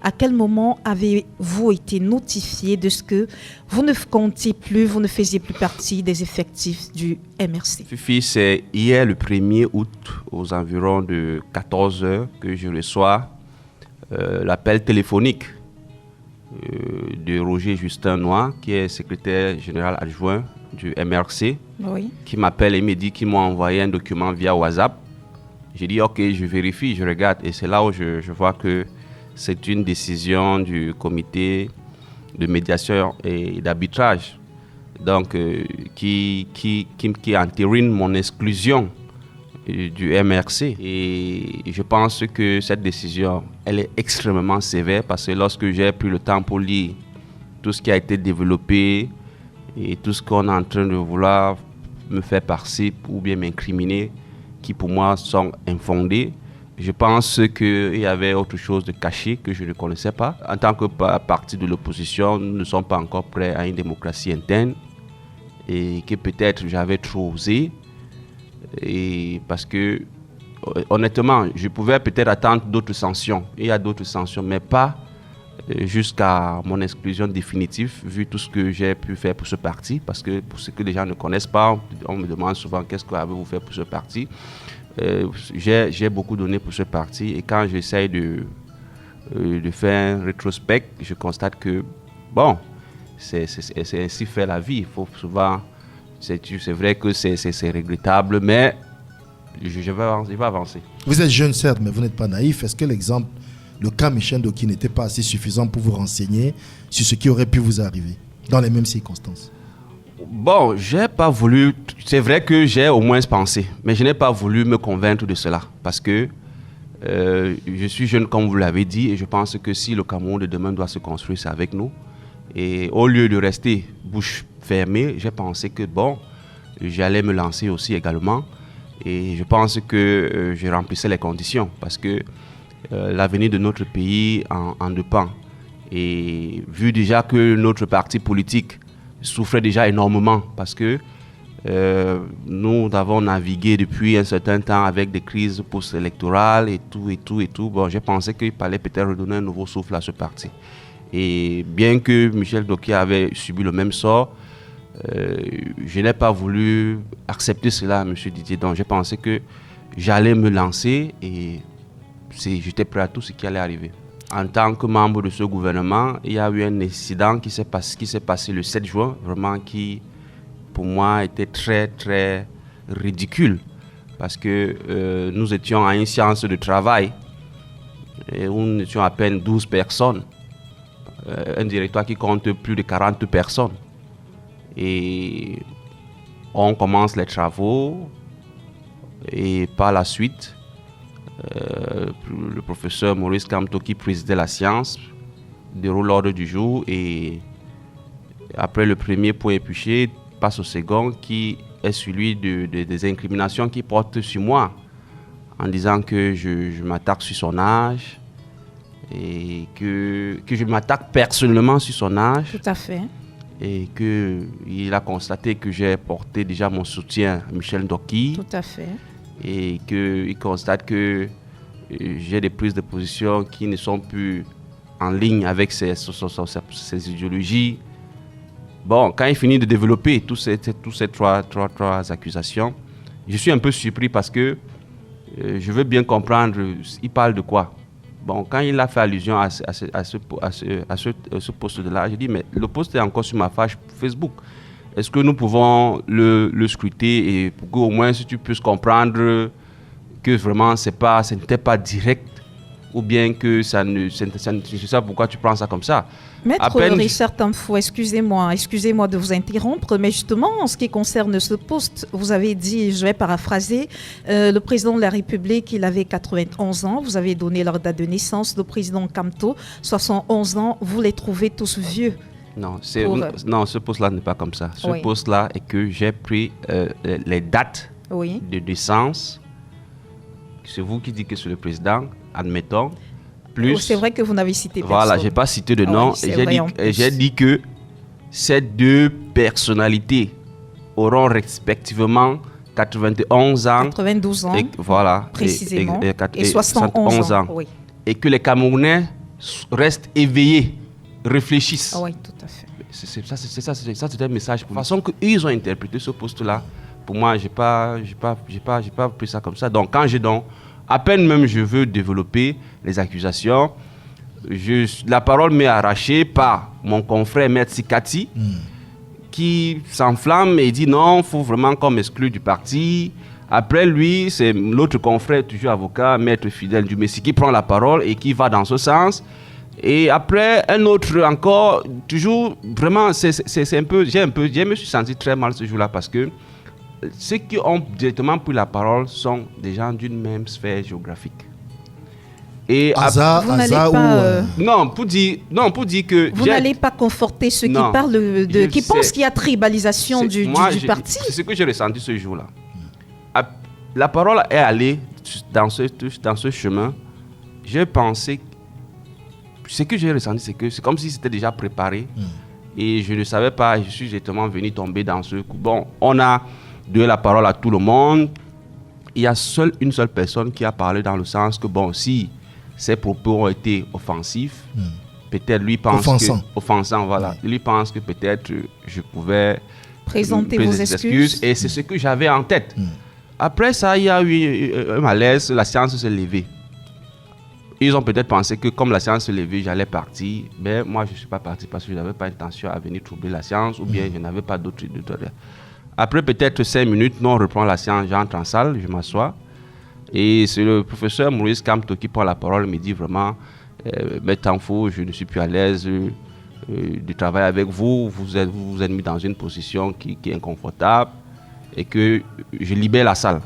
À quel moment avez-vous été notifié de ce que vous ne comptiez plus, vous ne faisiez plus partie des effectifs du MRC? Fifi, c'est hier le 1er août, aux environs de 14 heures, que je reçois l'appel téléphonique de Roger Justin Noir, qui est secrétaire général adjoint du MRC, Oui. qui m'appelle et me dit qu'ils m'ont envoyé un document via WhatsApp. J'ai dit ok, je vérifie, je regarde, et c'est là où je vois que c'est une décision du comité de médiation et d'arbitrage, donc qui entérine mon exclusion du MRC. Et je pense que cette décision, elle est extrêmement sévère, parce que lorsque j'ai pris le temps pour lire tout ce qui a été développé et tout ce qu'on est en train de vouloir me faire passer ou bien m'incriminer, qui pour moi sont infondés, je pense qu'il y avait autre chose de caché que je ne connaissais pas. En tant que parti de l'opposition, nous ne sommes pas encore prêts à une démocratie interne, et que peut-être j'avais trop osé, et parce que honnêtement, je pouvais peut-être attendre d'autres sanctions. Il y a d'autres sanctions, mais pas jusqu'à mon exclusion définitive, vu tout ce que j'ai pu faire pour ce parti. Parce que pour ceux que les gens ne connaissent pas, on me demande souvent qu'est-ce que avez-vous fait pour ce parti. J'ai beaucoup donné pour ce parti, et quand j'essaye de faire un rétrospect, je constate que bon, c'est ainsi fait la vie. Il faut souvent, c'est vrai que c'est regrettable, mais je vais avancer. Vous êtes jeune certes, mais vous n'êtes pas naïf. Est-ce que l'exemple, le cas Michel Ndoki n'était pas assez suffisant pour vous renseigner sur ce qui aurait pu vous arriver dans les mêmes circonstances? Bon, j'ai pas voulu. C'est vrai que j'ai au moins pensé, mais je n'ai pas voulu me convaincre de cela, parce que je suis jeune, comme vous l'avez dit, et je pense que si le Cameroun de demain doit se construire, c'est avec nous. Et au lieu de rester bouche fermée, j'ai pensé que bon, j'allais me lancer aussi également, et je pense que je remplissais les conditions, parce que l'avenir de notre pays en dépend. Et vu déjà que notre parti politique souffrait déjà énormément, parce que nous avons navigué depuis un certain temps avec des crises post-électorales et tout. Bon, j'ai pensé qu'il fallait peut-être redonner un nouveau souffle à ce parti. Et bien que Michel Ndoki avait subi le même sort, je n'ai pas voulu accepter cela, M. Didier. Donc j'ai pensé que j'allais me lancer, et j'étais prêt à tout ce qui allait arriver. En tant que membre de ce gouvernement, il y a eu un incident qui s'est passé le 7 juin, vraiment qui, pour moi, était très, très ridicule. Parce que nous étions à une séance de travail, et où nous étions à peine 12 personnes. Un directoire qui compte plus de 40 personnes. Et on commence les travaux, et par la suite, le professeur Maurice Kamto, qui présidait la séance, déroule l'ordre du jour, et après le premier point épluché, passe au second, qui est celui des incriminations qu'il porte sur moi, en disant que je m'attaque sur son âge, et que je m'attaque personnellement sur son âge. Tout à fait. Et qu'il a constaté que j'ai porté déjà mon soutien à Michel Ndoki. Tout à fait. Et qu'il constate que j'ai des prises de position qui ne sont plus en ligne avec ses idéologies. Bon, quand il finit de développer toutes ces trois accusations, je suis un peu surpris, parce que je veux bien comprendre, il parle de quoi. Bon, quand il a fait allusion à ce poste-là, j'ai dit, mais le poste est encore sur ma page Facebook. Est-ce que nous pouvons le scruter, et pour qu'au moins si tu puisses comprendre que vraiment ce n'était pas direct, ou bien que je sais pourquoi tu prends ça comme ça. Maître Richard Tamfo, excusez-moi de vous interrompre, mais justement, en ce qui concerne ce poste, vous avez dit, je vais paraphraser, le président de la République, il avait 91 ans, vous avez donné leur date de naissance, le président Kamto, 71 ans, vous les trouvez tous vieux. Non, ce poste-là n'est pas comme ça. Ce poste-là est que j'ai pris les dates de naissance. C'est vous qui dites que c'est le président, admettons. Plus, c'est vrai que vous n'avez cité personne. Voilà, je n'ai pas cité de nom. J'ai dit que ces deux personnalités auront respectivement 91 ans, 92 ans, et, voilà, précisément, et 71 ans. Oui. Et que les Camerounais restent éveillés, réfléchissent. Ah oui, tout à fait. Ça, c'était un message. De toute façon qu'ils ont interprété ce poste-là, pour moi, j'ai pas pris ça comme ça. Donc, à peine même je veux développer les accusations, la parole m'est arrachée par mon confrère Maître Sikati, qui s'enflamme et dit non, il faut vraiment qu'on m'exclue du parti. Après lui, c'est l'autre confrère, toujours avocat, Maître Fidèle Dumessi, qui prend la parole et qui va dans ce sens. Et après, un autre encore, toujours, vraiment, c'est un peu, je me suis senti très mal ce jour-là parce que ceux qui ont directement pris la parole sont des gens d'une même sphère géographique. Et non, pour dire que vous n'allez pas conforter ceux qui parlent qui pensent qu'il y a tribalisation du parti. C'est ce que j'ai ressenti ce jour-là. La parole est allée dans ce chemin. J'ai pensé, ce que j'ai ressenti, c'est que c'est comme si c'était déjà préparé. Et je ne savais pas, je suis directement venu tomber dans ce coup. Bon, on a donné la parole à tout le monde. Il y a une seule personne qui a parlé dans le sens que, bon, si ses propos ont été offensifs, peut-être lui pense offensant, voilà. Lui pense que peut-être je pouvais présenter vos excuses. Et c'est ce que j'avais en tête. Après ça, il y a eu un malaise, la séance s'est levée. Ils ont peut-être pensé que comme la séance s'est levée, j'allais partir. Mais moi, je ne suis pas parti parce que je n'avais pas intention à venir troubler la séance ou bien je n'avais pas d'autres. Après peut-être 5 minutes, nous on reprend la séance, j'entre en salle, je m'assois. Et c'est le professeur Maurice Kamto qui prend la parole, me dit vraiment, Maître Tanfo, je ne suis plus à l'aise de travailler avec vous. Vous êtes mis dans une position qui est inconfortable et que je libère la salle.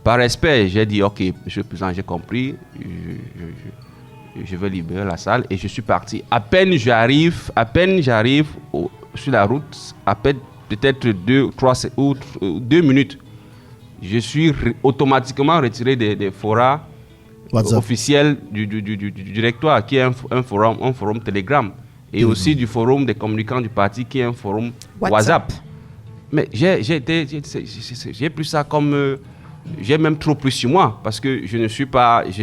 Par respect, j'ai dit, ok, monsieur le président, j'ai compris, je vais libérer la salle et je suis parti. À peine j'arrive sur la route, à peine peut-être 2 minutes, je suis automatiquement retiré des forats officiels du directoire, qui est un forum Telegram, et aussi du forum des communicants du parti, qui est un forum WhatsApp. Mais j'ai pris ça comme... j'ai même trop pris sur moi, parce que je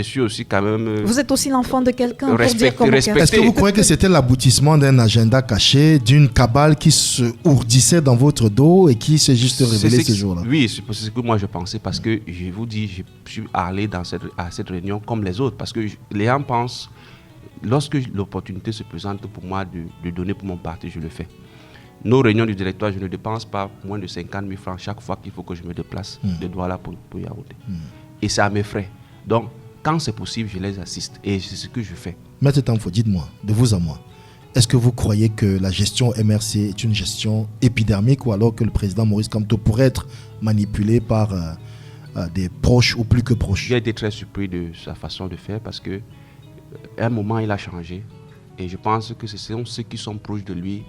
suis aussi quand même... Vous êtes aussi l'enfant de quelqu'un. Est-ce que vous croyez que c'était l'aboutissement d'un agenda caché, d'une cabale qui se ourdissait dans votre dos et qui s'est juste révélée ce jour-là? Oui, c'est ce que moi je pensais, parce que je vous dis, je suis allé à cette réunion comme les autres, parce que les gens pensent, lorsque l'opportunité se présente pour moi de donner pour mon parti, je le fais. Nos réunions du directoire, je ne dépense pas moins de 50 000 francs chaque fois qu'il faut que je me déplace de Douala pour Yaoundé. Et c'est à mes frais. Donc, quand c'est possible, je les assiste. Et c'est ce que je fais. Maître Tanfo, dites-moi, de vous à moi, est-ce que vous croyez que la gestion MRC est une gestion épidermique ou alors que le président Maurice Kamto pourrait être manipulé par des proches ou plus que proches? J'ai été très surpris de sa façon de faire parce qu'à un moment, il a changé. Et je pense que ce sont ceux qui sont proches de lui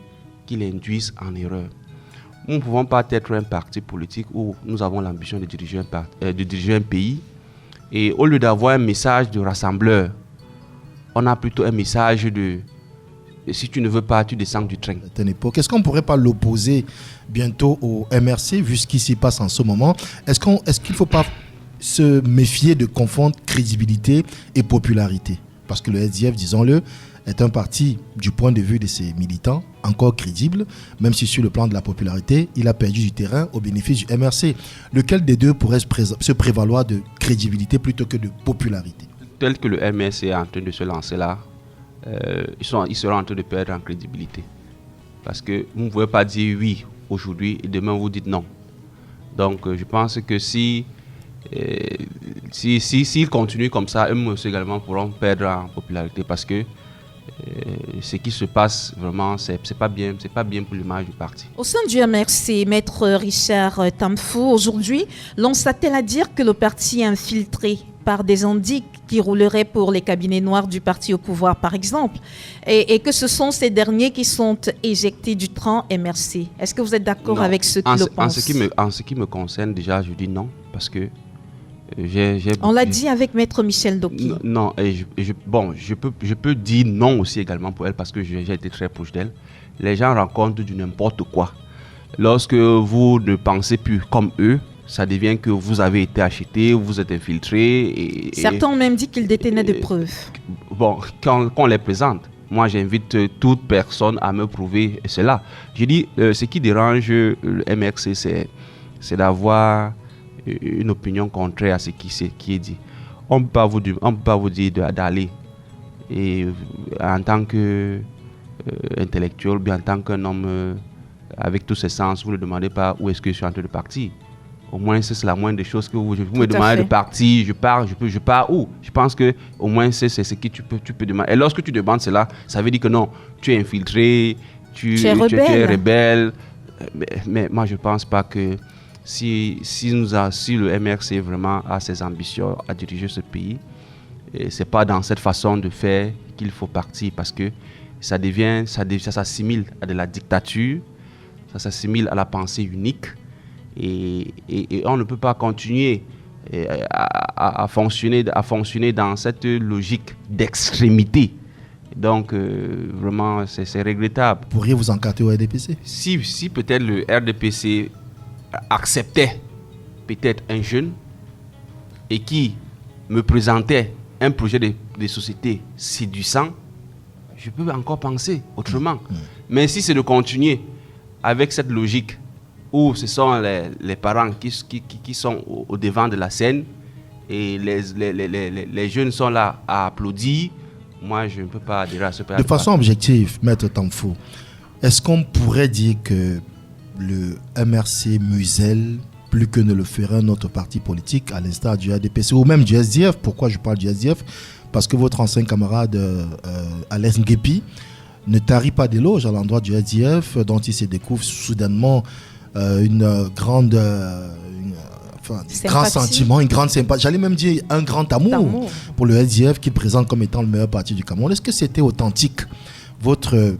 qui l'induisent en erreur. Nous ne pouvons pas être un parti politique où nous avons l'ambition de diriger un pays. Et au lieu d'avoir un message de rassembleur, on a plutôt un message de si tu ne veux pas, tu descends du train. Est-ce qu'on ne pourrait pas l'opposer bientôt au MRC, vu ce qui s'y passe en ce moment? Est-ce qu'il ne faut pas se méfier de confondre crédibilité et popularité? Parce que le SDF, disons-le, est un parti, du point de vue de ses militants, encore crédible, même si sur le plan de la popularité, il a perdu du terrain au bénéfice du MRC. Lequel des deux pourrait se prévaloir de crédibilité plutôt que de popularité? Tel que le MRC est en train de se lancer là, ils seront en train de perdre en crédibilité. Parce que vous ne pouvez pas dire oui aujourd'hui et demain vous dites non. Donc je pense que s'ils continuent comme ça, eux aussi également pourront perdre en popularité parce que ce qui se passe vraiment, c'est pas bien pour l'image du parti. Au sein du MRC, Maître Richard Tanfo, aujourd'hui, l'on s'attelle à dire que le parti est infiltré par des indices qui rouleraient pour les cabinets noirs du parti au pouvoir, par exemple, et que ce sont ces derniers qui sont éjectés du train MRC. Est-ce que vous êtes d'accord avec ceux qui le pensent? En ce qui me concerne, déjà, je dis non, parce que on l'a dit avec Maître Michel Doki. Non, je peux dire non aussi également pour elle parce que j'ai été très proche d'elle. Les gens rencontrent du n'importe quoi. Lorsque vous ne pensez plus comme eux, ça devient que vous avez été acheté, vous êtes infiltré. Certains ont même dit qu'ils détenaient des preuves. Bon, quand on les présente, moi j'invite toute personne à me prouver cela. Je dis, ce qui dérange le MRC, c'est d'avoir une opinion contraire à ce qui est dit. On ne peut pas vous dire d'aller et en tant qu'intellectuel, bien en tant qu'un homme avec tous ses sens, vous ne demandez pas où est-ce que je suis en train de partir. Au moins, c'est la moindre des choses que vous me demandez de partir. Je pars où? Je pense que au moins c'est ce que tu peux demander. Et lorsque tu demandes cela, ça veut dire que non, tu es infiltré, tu es rebelle. Mais moi, je ne pense pas que si le MRC vraiment a ses ambitions à diriger ce pays, ce n'est pas dans cette façon de faire qu'il faut partir, parce que ça s'assimile à de la dictature, ça s'assimile à la pensée unique, et on ne peut pas continuer à fonctionner dans cette logique d'extrémité. Donc, vraiment, c'est regrettable. Pourriez-vous encarter au RDPC? Si peut-être le RDPC acceptait peut-être un jeune et qui me présentait un projet de société séduisant, je peux encore penser autrement. Mais si c'est de continuer avec cette logique où ce sont les parents qui sont au devant de la scène et les jeunes sont là à applaudir, moi je ne peux pas adhérer à ce pays. De façon objective, Maître Tamfo, est-ce qu'on pourrait dire que le MRC muselle plus que ne le ferait un autre parti politique, à l'instar du RDPC ou même du SDF? Pourquoi je parle du SDF? Parce que votre ancien camarade Alain Nguepi ne tarit pas d'éloges à l'endroit du SDF, dont il se découvre soudainement une grande grand sentiment, une grande sympathie, j'allais même dire un grand amour pour le SDF qu'il présente comme étant le meilleur parti du Cameroun. Est-ce que c'était authentique, votre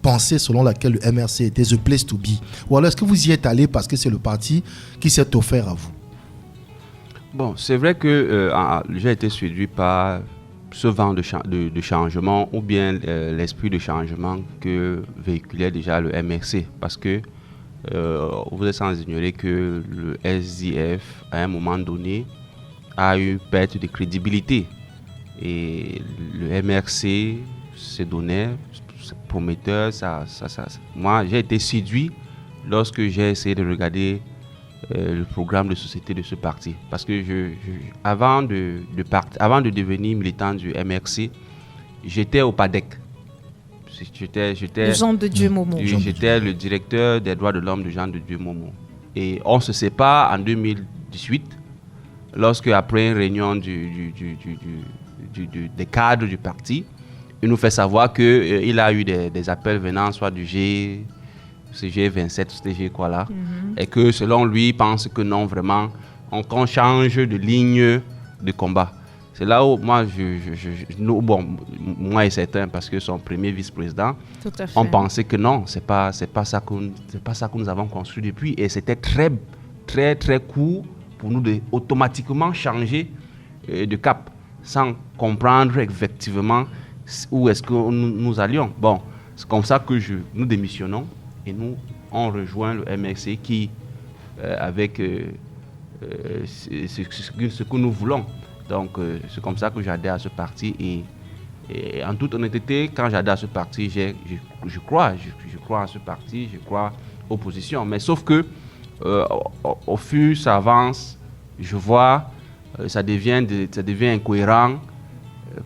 pensée selon laquelle le MRC était the place to be? Ou alors est-ce que vous y êtes allé parce que c'est le parti qui s'est offert à vous? Bon, c'est vrai que j'ai été séduit par ce vent de changement, ou bien l'esprit de changement que véhiculait déjà le MRC, parce que vous êtes sans ignorer que le SDF, à un moment donné, a eu perte de crédibilité. Et le MRC se donnait, c'est prometteur. Moi, j'ai été séduit lorsque j'ai essayé de regarder le programme de société de ce parti. Parce que avant de devenir militant du MRC, j'étais au PADEC. J'étais Jean de Dieu Momo. J'étais le directeur des droits de l'homme de Jean de Dieu Momo. Et on se sépare en 2018, lorsque après une réunion des cadres du parti, il nous fait savoir qu'il a eu des appels venant soit du G27, c'était G quoi là, et que selon lui, il pense que non, vraiment, qu'on change de ligne de combat. C'est là où moi, moi et certains, parce que son premier vice-président, on pensait que non, c'est pas ça que nous avons construit depuis. Et c'était très, très, très court pour nous de automatiquement changer de cap, sans comprendre effectivement où est-ce que nous allions. Bon, c'est comme ça que nous démissionnons et on rejoint le MRC qui, avec ce que nous voulons. Donc, c'est comme ça que j'adhère à ce parti. Et en toute honnêteté, quand j'adhère à ce parti, je crois à ce parti, je crois aux positions. Mais sauf que, au fur et ça avance, je vois, ça devient incohérent.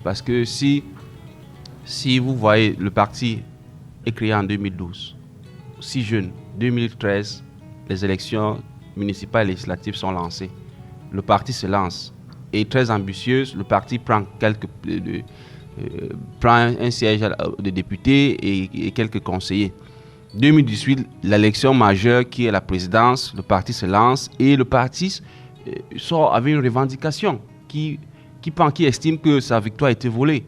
Parce que si vous voyez, le parti est créé en 2012, si jeune, 2013, les élections municipales et législatives sont lancées. Le parti se lance. Et très ambitieuse, le parti prend un siège de député et quelques conseillers. 2018, l'élection majeure qui est la présidence, le parti se lance et le parti sort avec une revendication qui estime que sa victoire a été volée.